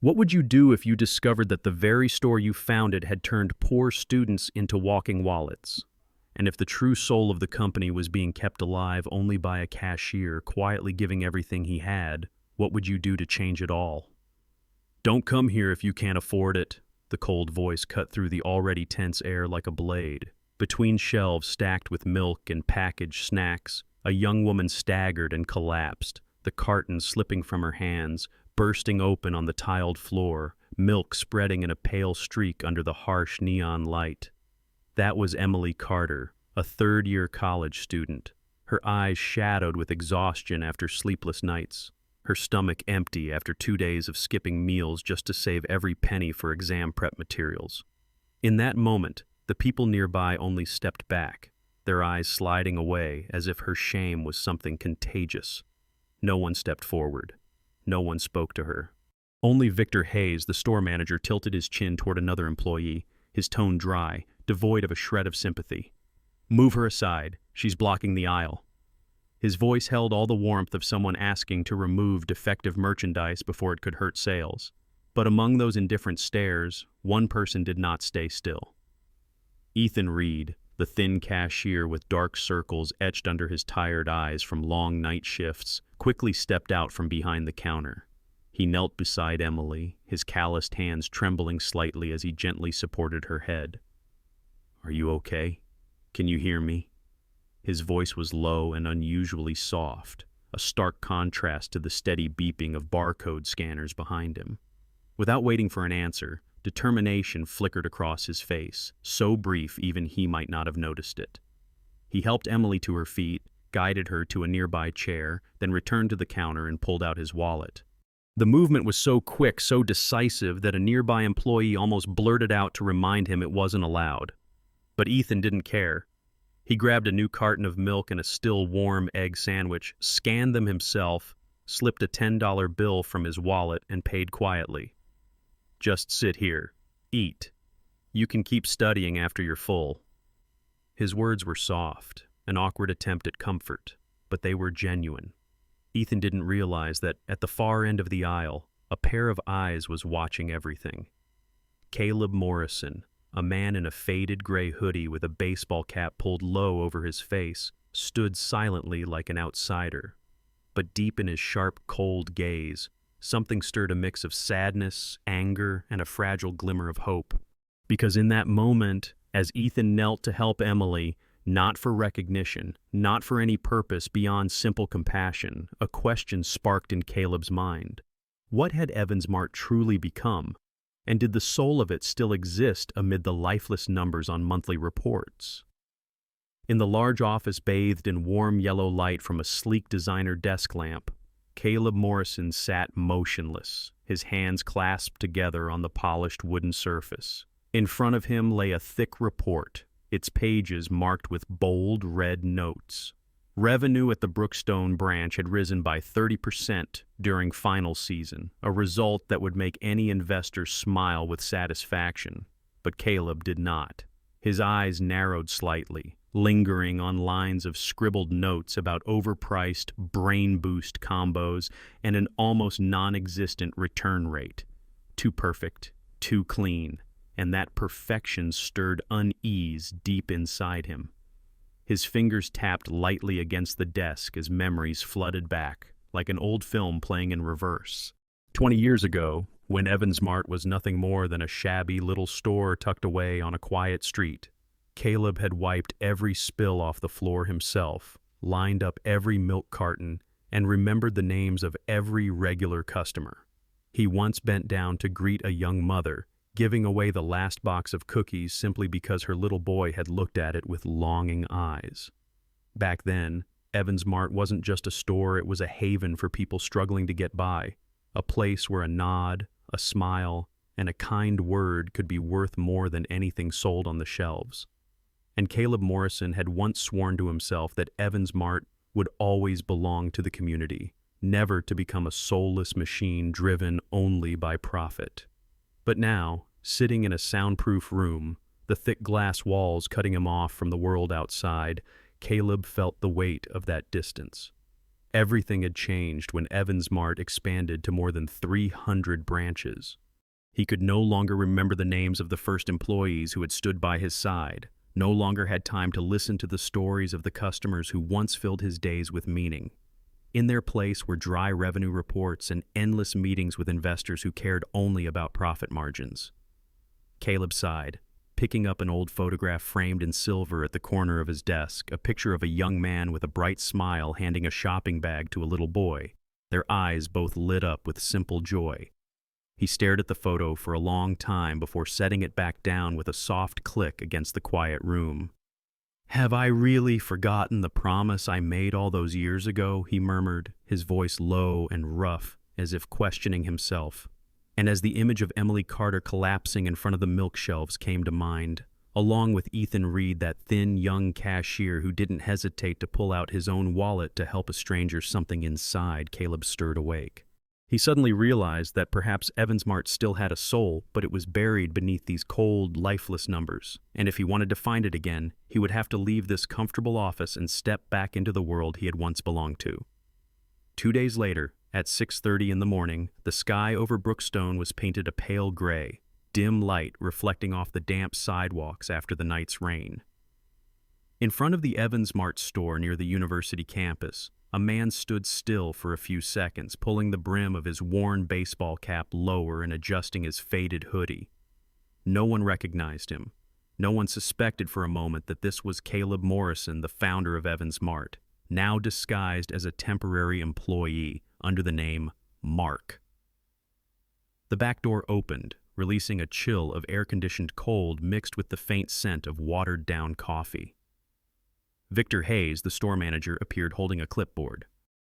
What would you do if you discovered that the very store you founded had turned poor students into walking wallets? And if the true soul of the company was being kept alive only by a cashier quietly giving everything he had, what would you do to change it all? Don't come here if you can't afford it, the cold voice cut through the already tense air like a blade. Between shelves stacked with milk and packaged snacks, a young woman staggered and collapsed, the carton slipping from her hands, bursting open on the tiled floor, milk spreading in a pale streak under the harsh neon light. That was Emily Carter, a third-year college student, her eyes shadowed with exhaustion after sleepless nights, her stomach empty after 2 days of skipping meals just to save every penny for exam prep materials. In that moment, the people nearby only stepped back, their eyes sliding away as if her shame was something contagious. No one stepped forward. No one spoke to her. Only Victor Hayes, the store manager, tilted his chin toward another employee, his tone dry, devoid of a shred of sympathy. "Move her aside. She's blocking the aisle." His voice held all the warmth of someone asking to remove defective merchandise before it could hurt sales. But among those indifferent stares, one person did not stay still. Ethan Reed, the thin cashier with dark circles etched under his tired eyes from long night shifts, quickly stepped out from behind the counter. He knelt beside Emily, his calloused hands trembling slightly as he gently supported her head. "Are you okay? Can you hear me?" His voice was low and unusually soft, a stark contrast to the steady beeping of barcode scanners behind him. Without waiting for an answer, determination flickered across his face, so brief even he might not have noticed it. He helped Emily to her feet, guided her to a nearby chair, then returned to the counter and pulled out his wallet. The movement was so quick, so decisive, that a nearby employee almost blurted out to remind him it wasn't allowed. But Ethan didn't care. He grabbed a new carton of milk and a still warm egg sandwich, scanned them himself, slipped a $10 bill from his wallet, and paid quietly. "Just sit here. Eat. You can keep studying after you're full." His words were soft, an awkward attempt at comfort, but they were genuine. Ethan didn't realize that, at the far end of the aisle, a pair of eyes was watching everything. Caleb Morrison, a man in a faded gray hoodie with a baseball cap pulled low over his face, stood silently like an outsider. But deep in his sharp, cold gaze, something stirred a mix of sadness, anger, and a fragile glimmer of hope. Because in that moment, as Ethan knelt to help Emily, not for recognition, not for any purpose beyond simple compassion, a question sparked in Caleb's mind. What had Evans Mart truly become? And did the soul of it still exist amid the lifeless numbers on monthly reports? In the large office bathed in warm yellow light from a sleek designer desk lamp, Caleb Morrison sat motionless, his hands clasped together on the polished wooden surface. In front of him lay a thick report, its pages marked with bold red notes. Revenue at the Brookstone branch had risen by 30% during final season, a result that would make any investor smile with satisfaction. But Caleb did not. His eyes narrowed slightly, lingering on lines of scribbled notes about overpriced brain boost combos and an almost non-existent return rate. Too perfect, too clean, and that perfection stirred unease deep inside him. His fingers tapped lightly against the desk as memories flooded back, like an old film playing in reverse. 20 years ago, when Evans Mart was nothing more than a shabby little store tucked away on a quiet street, Caleb had wiped every spill off the floor himself, lined up every milk carton, and remembered the names of every regular customer. He once bent down to greet a young mother, giving away the last box of cookies simply because her little boy had looked at it with longing eyes. Back then, Evans Mart wasn't just a store, it was a haven for people struggling to get by, a place where a nod, a smile, and a kind word could be worth more than anything sold on the shelves. And Caleb Morrison had once sworn to himself that Evans Mart would always belong to the community, never to become a soulless machine driven only by profit. But now, sitting in a soundproof room, the thick glass walls cutting him off from the world outside, Caleb felt the weight of that distance. Everything had changed when Evans Mart expanded to more than 300 branches. He could no longer remember the names of the first employees who had stood by his side, no longer had time to listen to the stories of the customers who once filled his days with meaning. In their place were dry revenue reports and endless meetings with investors who cared only about profit margins. Caleb sighed, picking up an old photograph framed in silver at the corner of his desk, a picture of a young man with a bright smile handing a shopping bag to a little boy, their eyes both lit up with simple joy. He stared at the photo for a long time before setting it back down with a soft click against the quiet room. "Have I really forgotten the promise I made all those years ago?" he murmured, his voice low and rough, as if questioning himself. And as the image of Emily Carter collapsing in front of the milk shelves came to mind, along with Ethan Reed, that thin young cashier who didn't hesitate to pull out his own wallet to help a stranger, something inside Caleb stirred awake. He suddenly realized that perhaps Evans Mart still had a soul, but it was buried beneath these cold, lifeless numbers. And if he wanted to find it again, he would have to leave this comfortable office and step back into the world he had once belonged to. 2 days later, at 6:30 in the morning, the sky over Brookstone was painted a pale gray, dim light reflecting off the damp sidewalks after the night's rain. In front of the Evans Mart store near the university campus, a man stood still for a few seconds, pulling the brim of his worn baseball cap lower and adjusting his faded hoodie. No one recognized him. No one suspected for a moment that this was Caleb Morrison, the founder of Evans Mart, now disguised as a temporary employee under the name Mark. The back door opened, releasing a chill of air-conditioned cold mixed with the faint scent of watered-down coffee. Victor Hayes, the store manager, appeared holding a clipboard.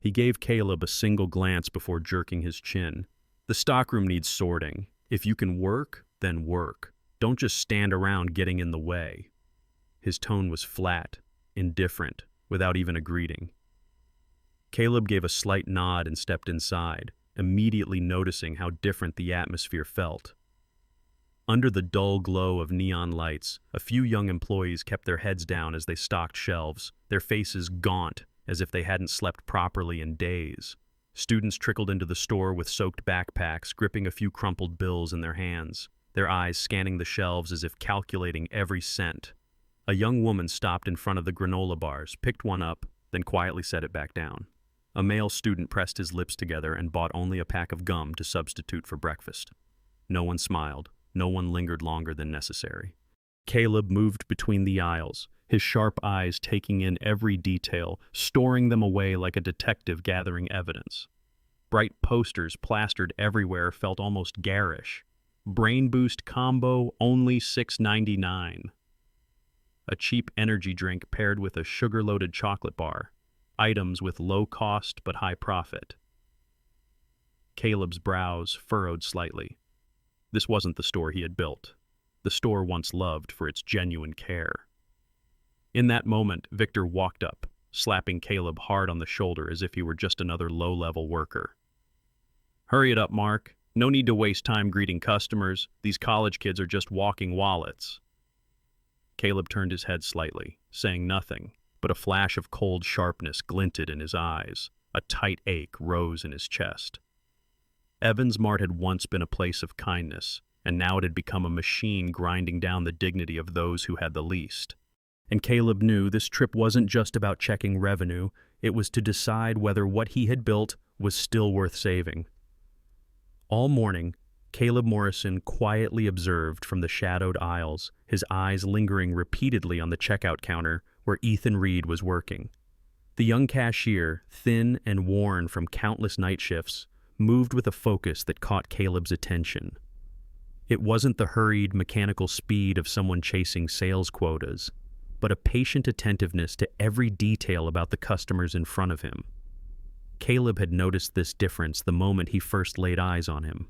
He gave Caleb a single glance before jerking his chin. "The stockroom needs sorting. If you can work, then work. Don't just stand around getting in the way." His tone was flat, indifferent, without even a greeting. Caleb gave a slight nod and stepped inside, immediately noticing how different the atmosphere felt. Under the dull glow of neon lights, a few young employees kept their heads down as they stocked shelves, their faces gaunt as if they hadn't slept properly in days. Students trickled into the store with soaked backpacks, gripping a few crumpled bills in their hands, their eyes scanning the shelves as if calculating every cent. A young woman stopped in front of the granola bars, picked one up, then quietly set it back down. A male student pressed his lips together and bought only a pack of gum to substitute for breakfast. No one smiled. No one lingered longer than necessary. Caleb moved between the aisles, his sharp eyes taking in every detail, storing them away like a detective gathering evidence. Bright posters plastered everywhere felt almost garish. Brain Boost combo, only $6.99. A cheap energy drink paired with a sugar-loaded chocolate bar. Items with low cost but high profit. Caleb's brows furrowed slightly. This wasn't the store he had built, the store once loved for its genuine care. In that moment, Victor walked up, slapping Caleb hard on the shoulder as if he were just another low-level worker. "Hurry it up, Mark. No need to waste time greeting customers. These college kids are just walking wallets." Caleb turned his head slightly, saying nothing, but a flash of cold sharpness glinted in his eyes. A tight ache rose in his chest. Evans Mart had once been a place of kindness, and now it had become a machine grinding down the dignity of those who had the least. And Caleb knew this trip wasn't just about checking revenue, it was to decide whether what he had built was still worth saving. All morning, Caleb Morrison quietly observed from the shadowed aisles, his eyes lingering repeatedly on the checkout counter where Ethan Reed was working. The young cashier, thin and worn from countless night shifts, moved with a focus that caught Caleb's attention. It wasn't the hurried, mechanical speed of someone chasing sales quotas, but a patient attentiveness to every detail about the customers in front of him. Caleb had noticed this difference the moment he first laid eyes on him.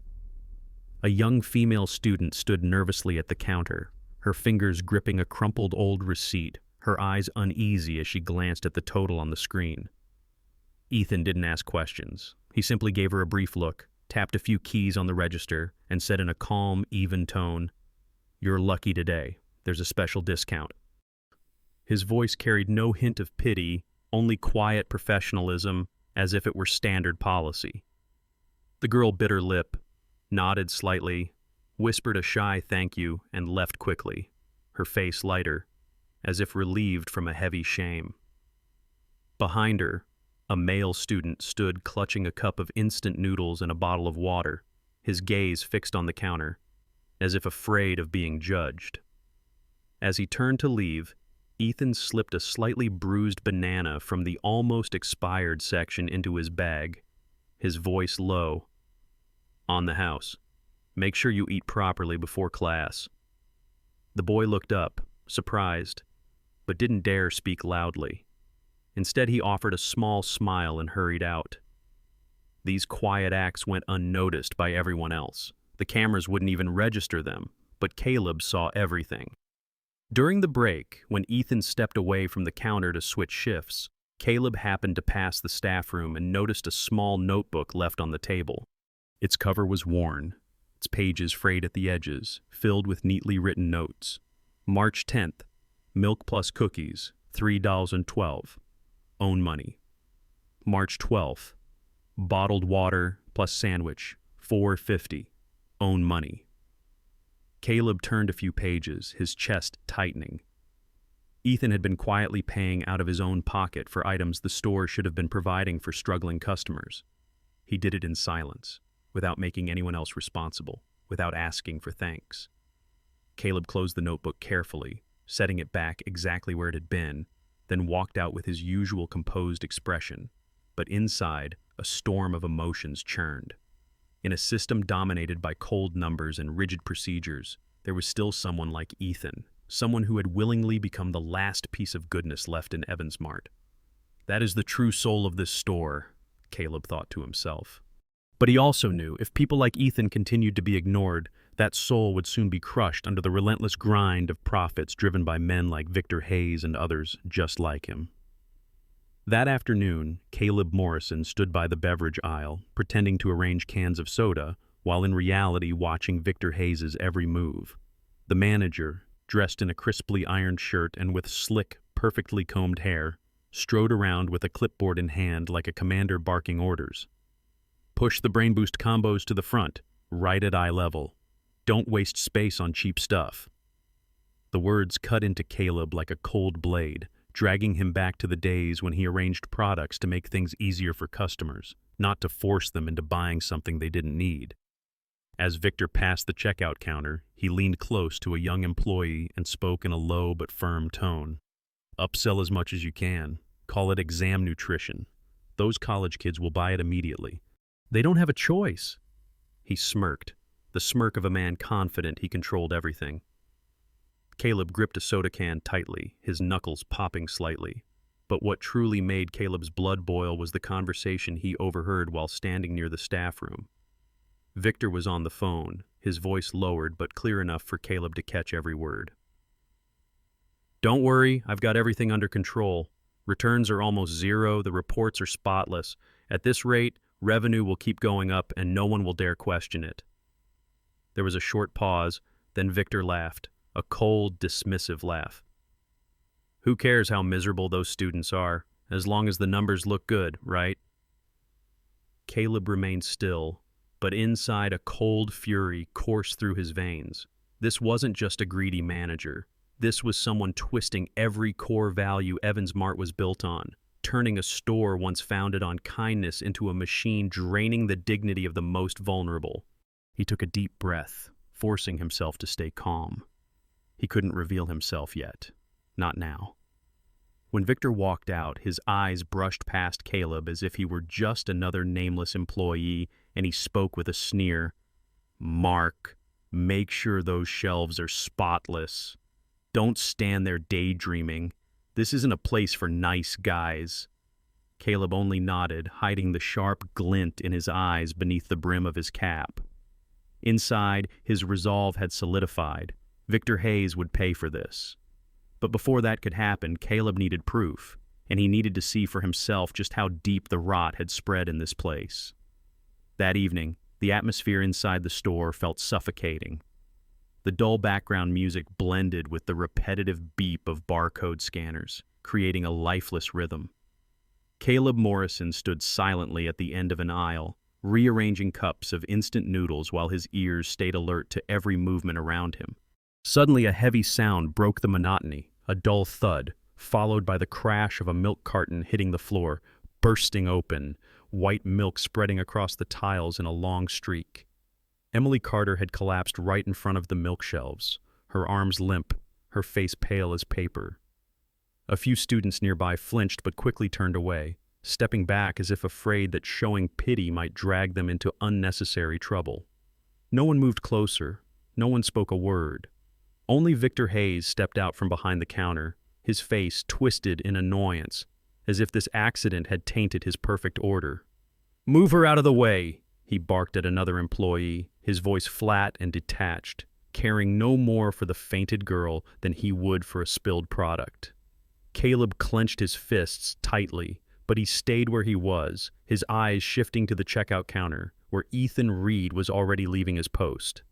A young female student stood nervously at the counter, her fingers gripping a crumpled old receipt, her eyes uneasy as she glanced at the total on the screen. Ethan didn't ask questions. He simply gave her a brief look, tapped a few keys on the register, and said in a calm, even tone, "You're lucky today. There's a special discount." His voice carried no hint of pity, only quiet professionalism. as if it were standard policy. The girl bit her lip, nodded slightly, whispered a shy thank you, and left quickly, her face lighter, as if relieved from a heavy shame. Behind her, a male student stood clutching a cup of instant noodles and a bottle of water, his gaze fixed on the counter, as if afraid of being judged. As he turned to leave, Ethan slipped a slightly bruised banana from the almost expired section into his bag, his voice low. "On the house. Make sure you eat properly before class." The boy looked up, surprised, but didn't dare speak loudly. Instead, he offered a small smile and hurried out. These quiet acts went unnoticed by everyone else. The cameras wouldn't even register them, but Caleb saw everything. During the break, when Ethan stepped away from the counter to switch shifts, Caleb happened to pass the staff room and noticed a small notebook left on the table. Its cover was worn, its pages frayed at the edges, filled with neatly written notes. March 10th, milk plus cookies, $3.12. Own money. March 12th, bottled water plus sandwich, $4.50. Own money. Caleb turned a few pages, his chest tightening. Ethan had been quietly paying out of his own pocket for items the store should have been providing for struggling customers. He did it in silence, without making anyone else responsible, without asking for thanks. Caleb closed the notebook carefully, setting it back exactly where it had been, then walked out with his usual composed expression. But inside, a storm of emotions churned. In a system dominated by cold numbers and rigid procedures, there was still someone like Ethan, someone who had willingly become the last piece of goodness left in Evans Mart. That is the true soul of this store, Caleb thought to himself. But he also knew if people like Ethan continued to be ignored, that soul would soon be crushed under the relentless grind of profits driven by men like Victor Hayes and others just like him. That afternoon, Caleb Morrison stood by the beverage aisle, pretending to arrange cans of soda, while in reality watching Victor Hayes' every move. The manager, dressed in a crisply ironed shirt and with slick, perfectly combed hair, strode around with a clipboard in hand like a commander barking orders. "Push the Brain Boost combos to the front, right at eye level. Don't waste space on cheap stuff." The words cut into Caleb like a cold blade, dragging him back to the days when he arranged products to make things easier for customers, not to force them into buying something they didn't need. As Victor passed the checkout counter, he leaned close to a young employee and spoke in a low but firm tone. "Upsell as much as you can. Call it exam nutrition. Those college kids will buy it immediately. They don't have a choice." He smirked, the smirk of a man confident he controlled everything. Caleb gripped a soda can tightly, his knuckles popping slightly. But what truly made Caleb's blood boil was the conversation he overheard while standing near the staff room. Victor was on the phone, his voice lowered but clear enough for Caleb to catch every word. "Don't worry, I've got everything under control. Returns are almost zero, the reports are spotless. At this rate, revenue will keep going up and no one will dare question it." There was a short pause, then Victor laughed, a cold, dismissive laugh. "Who cares how miserable those students are, as long as the numbers look good, right?" Caleb remained still, but inside a cold fury coursed through his veins. This wasn't just a greedy manager. This was someone twisting every core value Evans Mart was built on, turning a store once founded on kindness into a machine draining the dignity of the most vulnerable. He took a deep breath, forcing himself to stay calm. He couldn't reveal himself yet. Not now. When Victor walked out, his eyes brushed past Caleb as if he were just another nameless employee, and he spoke with a sneer. "Mark, make sure those shelves are spotless. Don't stand there daydreaming. This isn't a place for nice guys." Caleb only nodded, hiding the sharp glint in his eyes beneath the brim of his cap. Inside, his resolve had solidified. Victor Hayes would pay for this. But before that could happen, Caleb needed proof, and he needed to see for himself just how deep the rot had spread in this place. That evening, the atmosphere inside the store felt suffocating. The dull background music blended with the repetitive beep of barcode scanners, creating a lifeless rhythm. Caleb Morrison stood silently at the end of an aisle, rearranging cups of instant noodles while his ears stayed alert to every movement around him. Suddenly a heavy sound broke the monotony, a dull thud, followed by the crash of a milk carton hitting the floor, bursting open, white milk spreading across the tiles in a long streak. Emily Carter had collapsed right in front of the milk shelves, her arms limp, her face pale as paper. A few students nearby flinched but quickly turned away, stepping back as if afraid that showing pity might drag them into unnecessary trouble. No one moved closer, no one spoke a word. Only Victor Hayes stepped out from behind the counter, his face twisted in annoyance, as if this accident had tainted his perfect order. "Move her out of the way," he barked at another employee, his voice flat and detached, caring no more for the fainted girl than he would for a spilled product. Caleb clenched his fists tightly, but he stayed where he was, his eyes shifting to the checkout counter, where Ethan Reed was already leaving his post.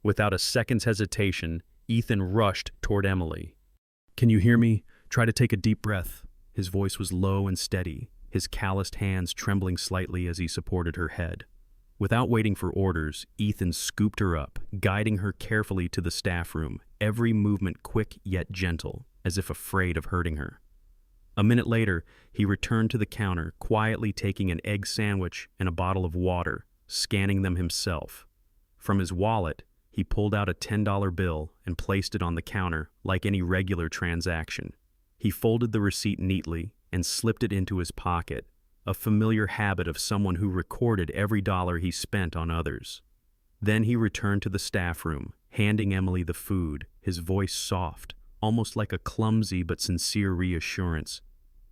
Without a second's hesitation, Ethan rushed toward Emily. "Can you hear me? Try to take a deep breath." His voice was low and steady, his calloused hands trembling slightly as he supported her head. Without waiting for orders, Ethan scooped her up, guiding her carefully to the staff room, every movement quick yet gentle, as if afraid of hurting her. A minute later, he returned to the counter, quietly taking an egg sandwich and a bottle of water, scanning them himself. From his wallet, he pulled out a $10 bill and placed it on the counter like any regular transaction. He folded the receipt neatly and slipped it into his pocket, a familiar habit of someone who recorded every dollar he spent on others. Then he returned to the staff room, handing Emily the food, his voice soft, almost like a clumsy but sincere reassurance.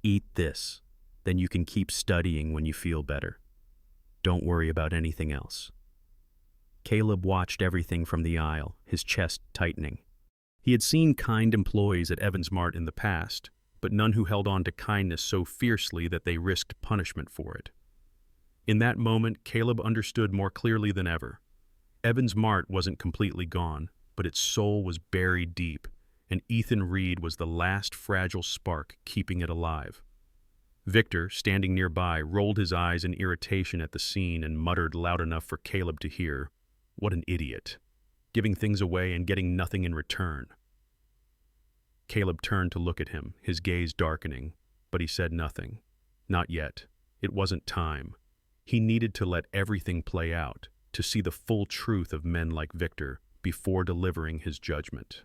"Eat this, then you can keep studying when you feel better. Don't worry about anything else." Caleb watched everything from the aisle, his chest tightening. He had seen kind employees at Evans Mart in the past, but none who held on to kindness so fiercely that they risked punishment for it. In that moment, Caleb understood more clearly than ever. Evans Mart wasn't completely gone, but its soul was buried deep, and Ethan Reed was the last fragile spark keeping it alive. Victor, standing nearby, rolled his eyes in irritation at the scene and muttered loud enough for Caleb to hear, "What an idiot. Giving things away and getting nothing in return." Caleb turned to look at him, his gaze darkening, but he said nothing. Not yet. It wasn't time. He needed to let everything play out, to see the full truth of men like Victor before delivering his judgment.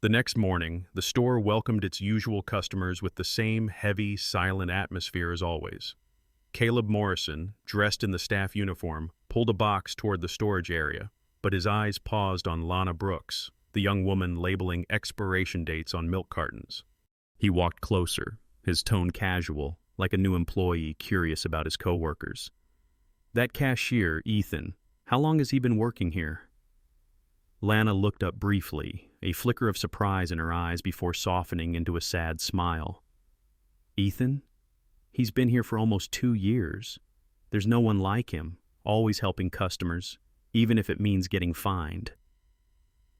The next morning, the store welcomed its usual customers with the same heavy, silent atmosphere as always. Caleb Morrison, dressed in the staff uniform, pulled a box toward the storage area, but his eyes paused on Lana Brooks, the young woman labeling expiration dates on milk cartons. He walked closer, his tone casual, like a new employee curious about his coworkers. "That cashier, Ethan, how long has he been working here?" Lana looked up briefly, a flicker of surprise in her eyes before softening into a sad smile. "Ethan? He's been here for almost 2 years. There's no one like him, always helping customers, even if it means getting fined."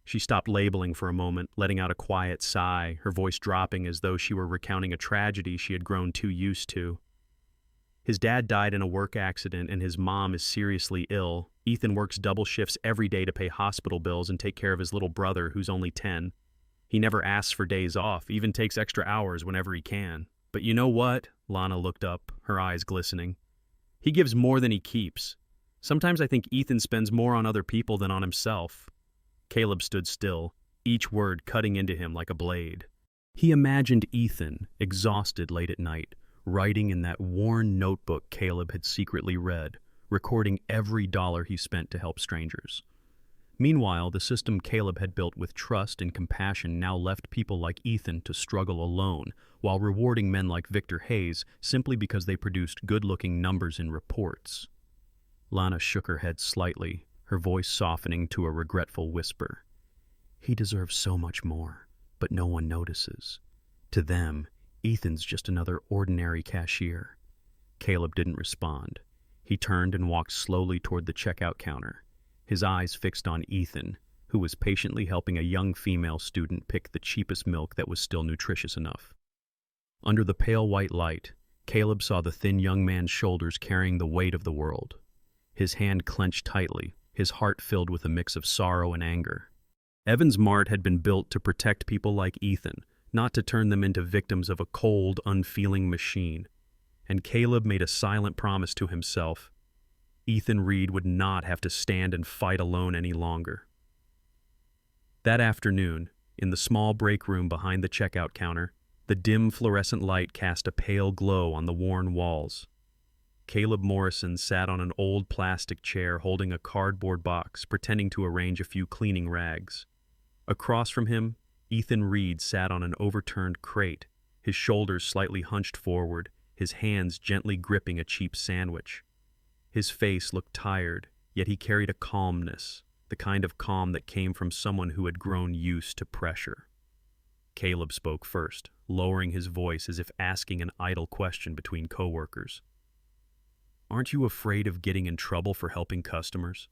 She stopped labeling for a moment, letting out a quiet sigh, her voice dropping as though she were recounting a tragedy she had grown too used to. "His dad died in a work accident and his mom is seriously ill. Ethan works double shifts every day to pay hospital bills and take care of his little brother, who's only 10. He never asks for days off, even takes extra hours whenever he can. But you know what?" Lana looked up, her eyes glistening. "He gives more than he keeps. Sometimes I think Ethan spends more on other people than on himself." Caleb stood still, each word cutting into him like a blade. He imagined Ethan, exhausted late at night, writing in that worn notebook Caleb had secretly read, recording every dollar he spent to help strangers. Meanwhile, the system Caleb had built with trust and compassion now left people like Ethan to struggle alone, while rewarding men like Victor Hayes simply because they produced good-looking numbers in reports. Lana shook her head slightly, her voice softening to a regretful whisper. "He deserves so much more, but no one notices. To them, Ethan's just another ordinary cashier." Caleb didn't respond. He turned and walked slowly toward the checkout counter, his eyes fixed on Ethan, who was patiently helping a young female student pick the cheapest milk that was still nutritious enough. Under the pale white light, Caleb saw the thin young man's shoulders carrying the weight of the world. His hand clenched tightly, his heart filled with a mix of sorrow and anger. Evans Mart had been built to protect people like Ethan, not to turn them into victims of a cold, unfeeling machine. And Caleb made a silent promise to himself. Ethan Reed would not have to stand and fight alone any longer. That afternoon, in the small break room behind the checkout counter, the dim fluorescent light cast a pale glow on the worn walls. Caleb Morrison sat on an old plastic chair holding a cardboard box, pretending to arrange a few cleaning rags. Across from him, Ethan Reed sat on an overturned crate, his shoulders slightly hunched forward, his hands gently gripping a cheap sandwich. His face looked tired, yet he carried a calmness, the kind of calm that came from someone who had grown used to pressure. Caleb spoke first, lowering his voice as if asking an idle question between coworkers. "Aren't you afraid of getting in trouble for helping customers?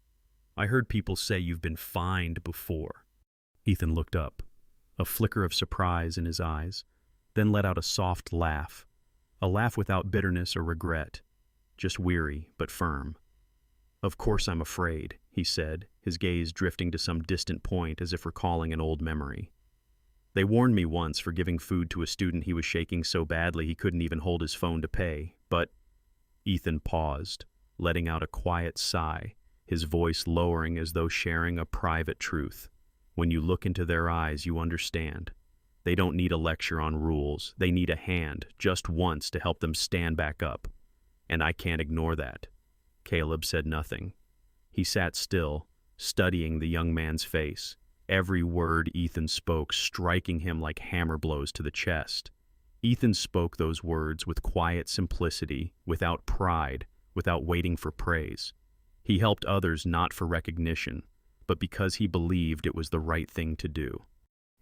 I heard people say you've been fined before." Ethan looked up, a flicker of surprise in his eyes, then let out a soft laugh, a laugh without bitterness or regret, just weary but firm. "Of course I'm afraid," he said, his gaze drifting to some distant point as if recalling an old memory. "They warned me once for giving food to a student he was shaking so badly he couldn't even hold his phone to pay, but—" Ethan paused, letting out a quiet sigh, his voice lowering as though sharing a private truth. "When you look into their eyes, you understand. They don't need a lecture on rules. They need a hand, just once, to help them stand back up. And I can't ignore that." Caleb said nothing. He sat still, studying the young man's face, every word Ethan spoke striking him like hammer blows to the chest. Ethan spoke those words with quiet simplicity, without pride, without waiting for praise. He helped others not for recognition, but because he believed it was the right thing to do.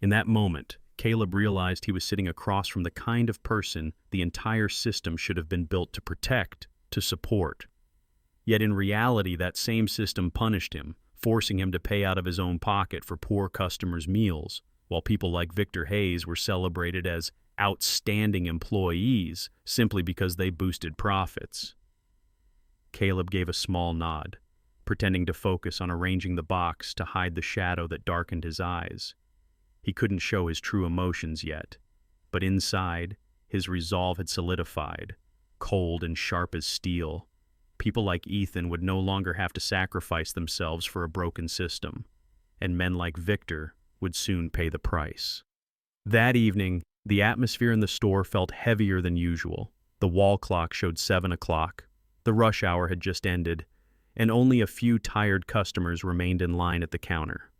In that moment, Caleb realized he was sitting across from the kind of person the entire system should have been built to protect, to support. Yet in reality, that same system punished him, forcing him to pay out of his own pocket for poor customers' meals, while people like Victor Hayes were celebrated as outstanding employees simply because they boosted profits. Caleb gave a small nod, pretending to focus on arranging the box to hide the shadow that darkened his eyes. He couldn't show his true emotions yet, but inside, his resolve had solidified, cold and sharp as steel. People like Ethan would no longer have to sacrifice themselves for a broken system, and men like Victor would soon pay the price. That evening, the atmosphere in the store felt heavier than usual. The wall clock showed 7 o'clock. The rush hour had just ended, and only a few tired customers remained in line at the counter.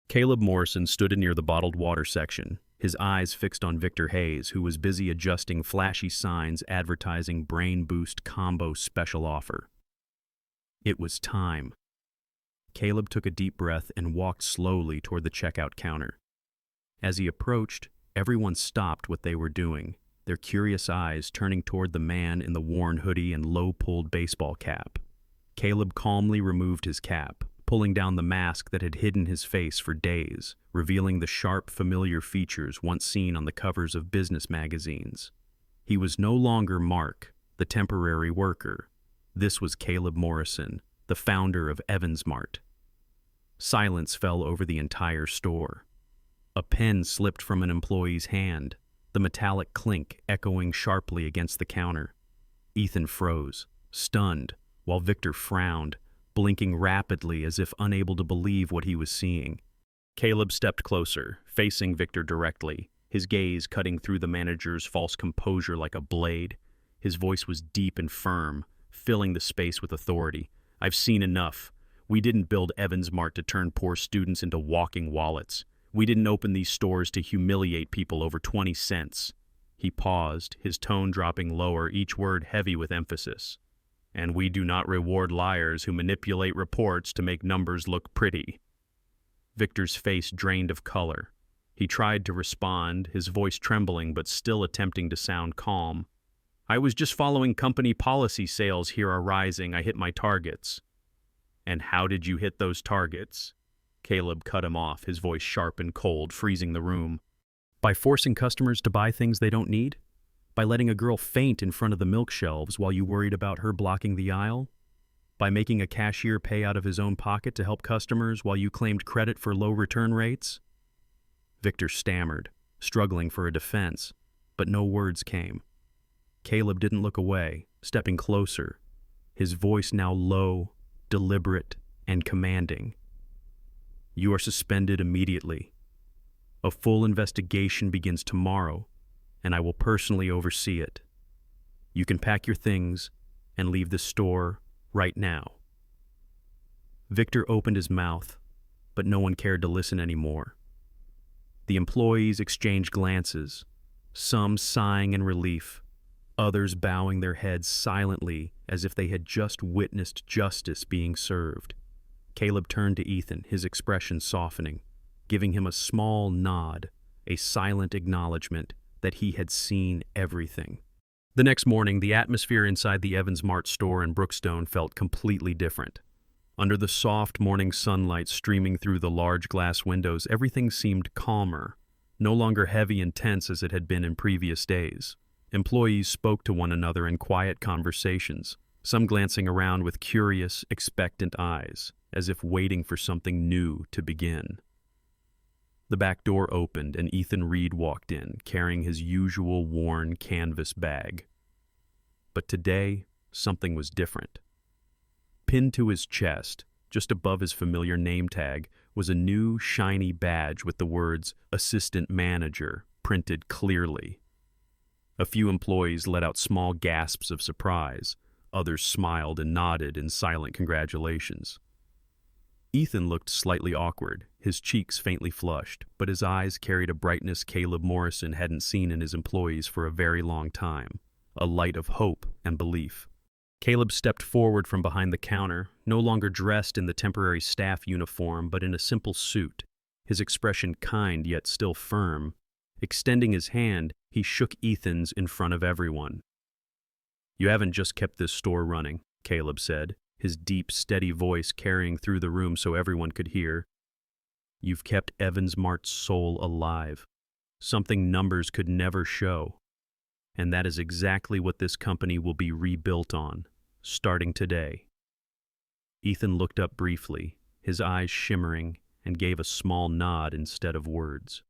Caleb Morrison stood near the bottled water section, his eyes fixed on Victor Hayes, who was busy adjusting flashy signs advertising Brain Boost Combo Special Offer. It was time. Caleb took a deep breath and walked slowly toward the checkout counter. As he approached, everyone stopped what they were doing, their curious eyes turning toward the man in the worn hoodie and low-pulled baseball cap. Caleb calmly removed his cap, pulling down the mask that had hidden his face for days, revealing the sharp, familiar features once seen on the covers of business magazines. He was no longer Mark, the temporary worker. This was Caleb Morrison, the founder of Evans Mart. Silence fell over the entire store. A pen slipped from an employee's hand, the metallic clink echoing sharply against the counter. Ethan froze, stunned, while Victor frowned, blinking rapidly as if unable to believe what he was seeing. Caleb stepped closer, facing Victor directly, his gaze cutting through the manager's false composure like a blade. His voice was deep and firm, filling the space with authority. "I've seen enough. We didn't build Evans Mart to turn poor students into walking wallets. We didn't open these stores to humiliate people over 20 cents. He paused, his tone dropping lower, each word heavy with emphasis. "And we do not reward liars who manipulate reports to make numbers look pretty." Victor's face drained of color. He tried to respond, his voice trembling but still attempting to sound calm. "I was just following company policy. Sales here are rising. I hit my targets." "And how did you hit those targets?" Caleb cut him off, his voice sharp and cold, freezing the room. "By forcing customers to buy things they don't need. By letting a girl faint in front of the milk shelves while you worried about her blocking the aisle? By making a cashier pay out of his own pocket to help customers while you claimed credit for low return rates? Victor stammered, struggling for a defense, but no words came. Caleb didn't look away, stepping closer, his voice now low, deliberate, and commanding. You are suspended immediately. A full investigation begins tomorrow, and I will personally oversee it. You can pack your things and leave the store right now. Victor opened his mouth, but no one cared to listen anymore. The employees exchanged glances, some sighing in relief, others bowing their heads silently as if they had just witnessed justice being served. Caleb turned to Ethan, his expression softening, giving him a small nod, a silent acknowledgement that he had seen everything. The next morning, the atmosphere inside the Evans Mart store in Brookstone felt completely different. Under the soft morning sunlight streaming through the large glass windows, everything seemed calmer, no longer heavy and tense as it had been in previous days. Employees spoke to one another in quiet conversations, some glancing around with curious, expectant eyes, as if waiting for something new to begin. The back door opened and Ethan Reed walked in, carrying his usual worn canvas bag. But today, something was different. Pinned to his chest, just above his familiar name tag, was a new, shiny badge with the words "Assistant Manager" printed clearly. A few employees let out small gasps of surprise. Others smiled and nodded in silent congratulations. Ethan looked slightly awkward, his cheeks faintly flushed, but his eyes carried a brightness Caleb Morrison hadn't seen in his employees for a very long time, a light of hope and belief. Caleb stepped forward from behind the counter, no longer dressed in the temporary staff uniform but in a simple suit, his expression kind yet still firm. Extending his hand, he shook Ethan's in front of everyone. "You haven't just kept this store running," Caleb said, his deep, steady voice carrying through the room so everyone could hear. "You've kept Evans Mart's soul alive, something numbers could never show. And that is exactly what this company will be rebuilt on, starting today." Ethan looked up briefly, his eyes shimmering, and gave a small nod instead of words.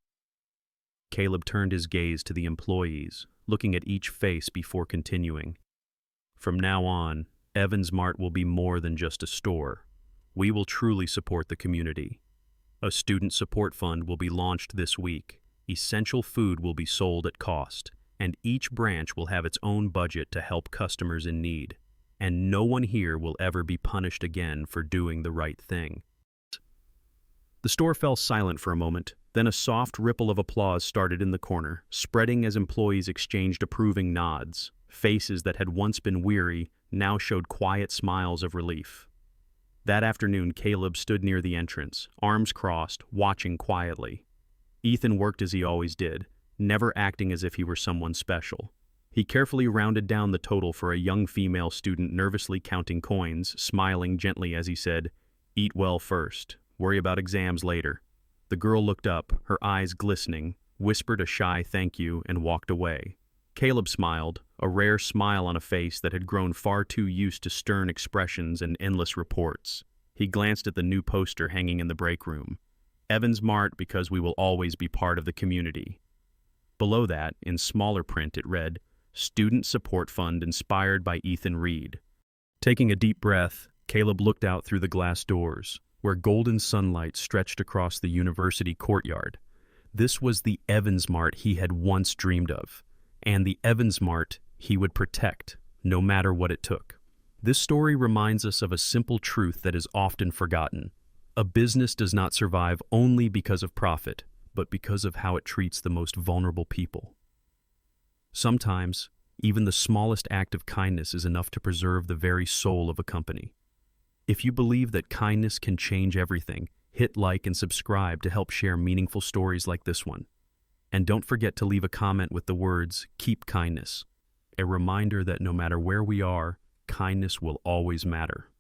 Caleb turned his gaze to the employees, looking at each face before continuing. "From now on, Evans Mart will be more than just a store. We will truly support the community. A student support fund will be launched this week. Essential food will be sold at cost, and each branch will have its own budget to help customers in need. And no one here will ever be punished again for doing the right thing." The store fell silent for a moment, then a soft ripple of applause started in the corner, spreading as employees exchanged approving nods. Faces that had once been weary now showed quiet smiles of relief. That afternoon, Caleb stood near the entrance, arms crossed, watching quietly. Ethan worked as he always did, never acting as if he were someone special. He carefully rounded down the total for a young female student nervously counting coins, smiling gently as he said, "Eat well first. Worry about exams later." The girl looked up, her eyes glistening, whispered a shy thank you, and walked away. Caleb smiled, a rare smile on a face that had grown far too used to stern expressions and endless reports. He glanced at the new poster hanging in the break room. "Evans Mart, because we will always be part of the community." Below that, in smaller print, it read, "Student Support Fund inspired by Ethan Reed." Taking a deep breath, Caleb looked out through the glass doors, where golden sunlight stretched across the university courtyard. This was the Evans Mart he had once dreamed of, and the Evans Mart he would protect, no matter what it took. This story reminds us of a simple truth that is often forgotten. A business does not survive only because of profit, but because of how it treats the most vulnerable people. Sometimes, even the smallest act of kindness is enough to preserve the very soul of a company. If you believe that kindness can change everything, hit like and subscribe to help share meaningful stories like this one. And don't forget to leave a comment with the words, "Keep kindness," a reminder that no matter where we are, kindness will always matter.